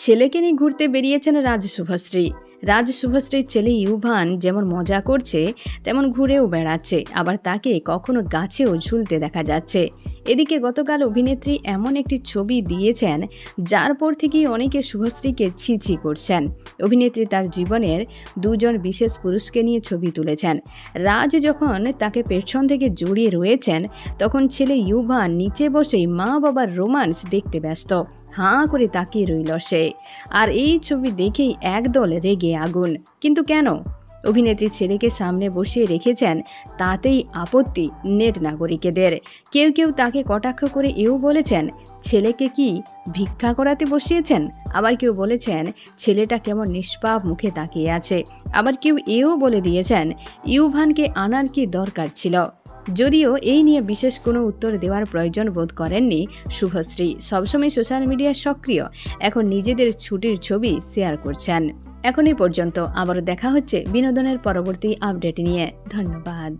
ছেলেকে নিয়ে ঘুরতে বেরিয়েছেন রাজ শুভশ্রী। রাজ শুভশ্রীর ছেলে ইউভান যেমন মজা করছে তেমন ঘুরেও বেড়াচ্ছে, আবার তাকে কখনো গাছেও ঝুলতে দেখা যাচ্ছে। এদিকে গতকাল অভিনেত্রী এমন একটি ছবি দিয়েছেন যার পর থেকেই অনেকে শুভশ্রীকে ছি করছেন। অভিনেত্রী তার জীবনের দুজন বিশেষ পুরুষকে নিয়ে ছবি তুলেছেন। রাজ যখন তাকে পেছন থেকে জড়িয়ে রয়েছেন তখন ছেলে ইউভান নিচে বসেই মা বাবার রোমান্স দেখতে ব্যস্ত। হাঁ করে তাকিয়ে রইল সে। আর এই ছবি দেখেই একদল রেগে আগুন। কিন্তু কেন? অভিনেত্রী ছেলেকে সামনে বসিয়ে রেখেছেন, তাতেই আপত্তি নেট নাগরিকদের। কেউ কেউ তাকে কটাক্ষ করে এও বলেছেন ছেলেকে কি ভিক্ষা করাতে বসিয়েছেন। আবার কেউ বলেছেন ছেলেটা কেমন নিষ্পাপ মুখে তাকিয়ে আছে। আবার কেউ এও বলে দিয়েছেন ইউভানকে আনার কি দরকার ছিল। যদিও এই নিয়ে বিশেষ কোনো উত্তর দেওয়ার প্রয়োজন বোধ করেননি শুভশ্রী। সবসময় সোশ্যাল মিডিয়ায় সক্রিয়, এখন নিজেদের ছুটির ছবি শেয়ার করছেন। এখন এই পর্যন্ত, আবারও দেখা হচ্ছে বিনোদনের পরবর্তী আপডেট নিয়ে। ধন্যবাদ।